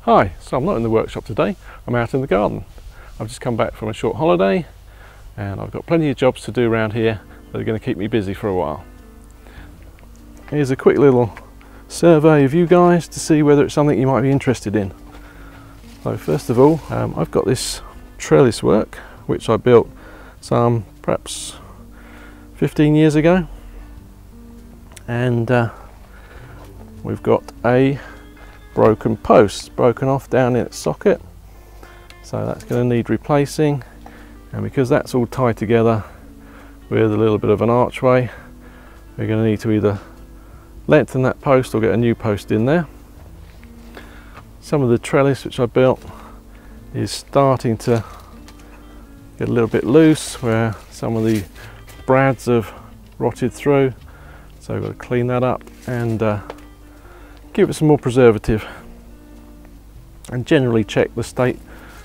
Hi, so I'm not in the workshop today, I'm out in the garden. I've just come back from a short holiday and I've got plenty of jobs to do around here that are going to keep me busy for a while. Here's a quick little survey of you guys to see whether it's something you might be interested in. So first of all, I've got this trellis work which I built some perhaps 15 years ago, and we've got a broken post broken off down in its socket, so that's going to need replacing, and because that's all tied together with a little bit of an archway, we're going to need to either lengthen that post or get a new post in there. Some of the trellis which I built is starting to get a little bit loose where some of the brads have rotted through, so I've got to clean that up and give it some more preservative, and generally check the state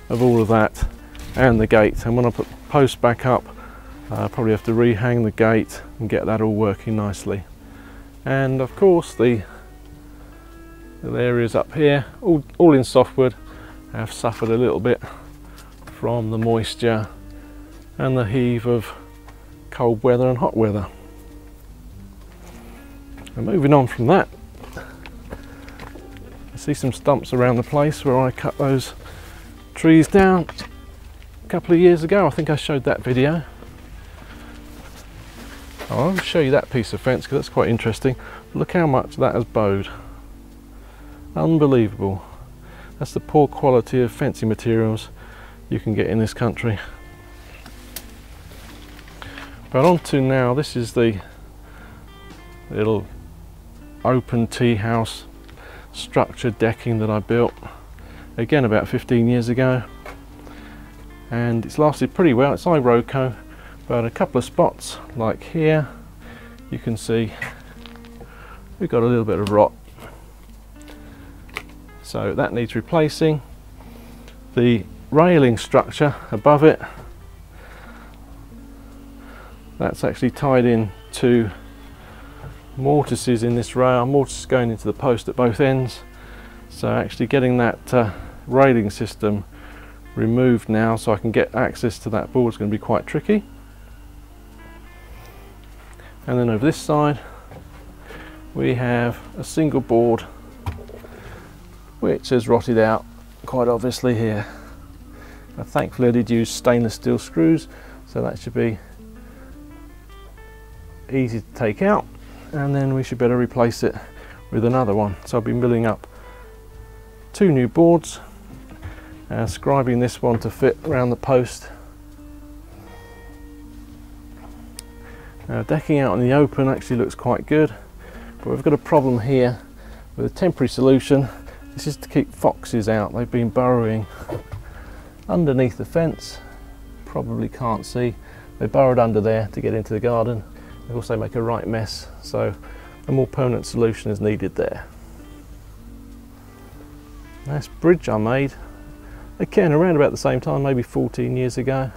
of all of that and the gate. And when I put the post back up, I probably have to rehang the gate and get that all working nicely. And of course the areas up here, all in softwood, have suffered a little bit from the moisture and the heave of cold weather and hot weather. And moving on from that, I see some stumps around the place where I cut those trees down a couple of years ago. I think I showed that video. I'll show you that piece of fence because that's quite interesting. Look how much that has bowed. Unbelievable. That's the poor quality of fencing materials you can get in this country. But on to now, this is the little open tea house structure decking that I built, again about 15 years ago, and it's lasted pretty well. It's Iroko, but a couple of spots like here you can see we've got a little bit of rot, so that needs replacing. The railing structure above it, that's actually tied in to mortises in this rail, mortises going into the post at both ends, so actually getting that railing system removed now so I can get access to that board is going to be quite tricky. And then over this side we have a single board which has rotted out quite obviously here. Now, thankfully I did use stainless steel screws, so that should be easy to take out, and then we should better replace it with another one. So I'll be milling up two new boards and scribing this one to fit around the post. Now, decking out in the open actually looks quite good, but we've got a problem here with a temporary solution. This is to keep foxes out. They've been burrowing underneath the fence, probably can't see. They burrowed under there to get into the garden. They also make a right mess, so a more permanent solution is needed there. Nice bridge I made, again around about the same time, maybe 14 years ago.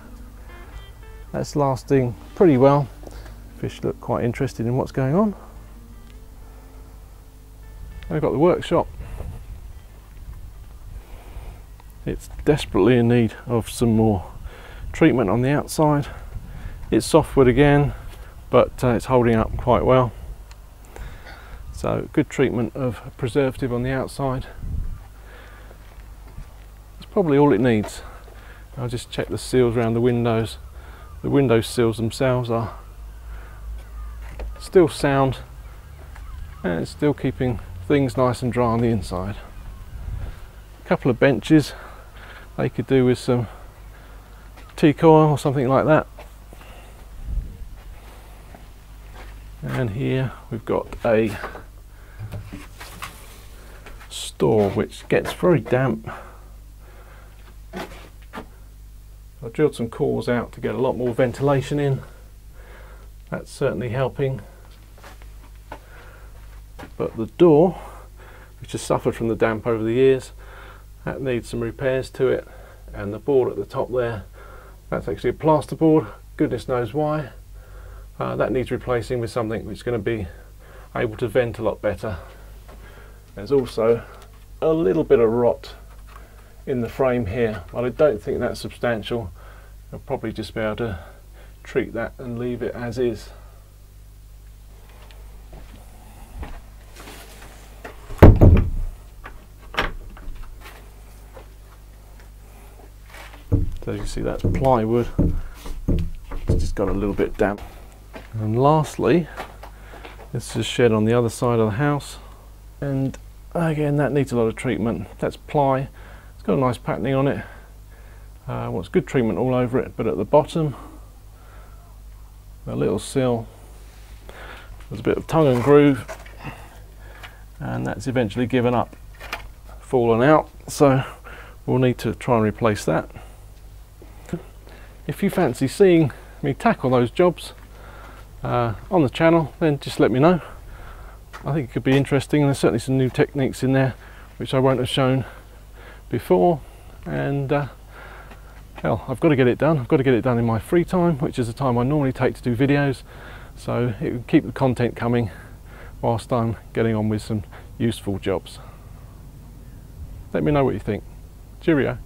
That's lasting pretty well. Fish look quite interested in what's going on. I've got the workshop. It's desperately in need of some more treatment on the outside. It's softwood again, but it's holding up quite well. So good treatment of preservative on the outside. That's probably all it needs. I'll just check the seals around the windows. The window sills themselves are still sound and it's still keeping things nice and dry on the inside. A couple of benches, they could do with some teak oil or something like that. And here we've got a store which gets very damp. I drilled some cores out to get a lot more ventilation in. That's certainly helping. But the door, which has suffered from the damp over the years, that needs some repairs to it. And the board at the top there, that's actually a plaster board, goodness knows why. That needs replacing with something which is going to be able to vent a lot better. There's also a little bit of rot in the frame here, but I don't think that's substantial. I'll probably just be able to treat that and leave it as is. So you see, that's plywood. It's just got a little bit damp. And lastly, this is a shed on the other side of the house, and again that needs a lot of treatment. That's ply. It's got a nice patterning on it. Wants good treatment all over it, but at the bottom, a little sill, there's a bit of tongue and groove, and that's eventually given up, fallen out. So we'll need to try and replace that. If you fancy seeing me tackle those jobs on the channel, then just let me know. I think it could be interesting, and there's certainly some new techniques in there which I won't have shown before, and hell, I've got to get it done. I've got to get it done in my free time, which is the time I normally take to do videos, so it will keep the content coming whilst I'm getting on with some useful jobs. Let me know what you think. Cheerio.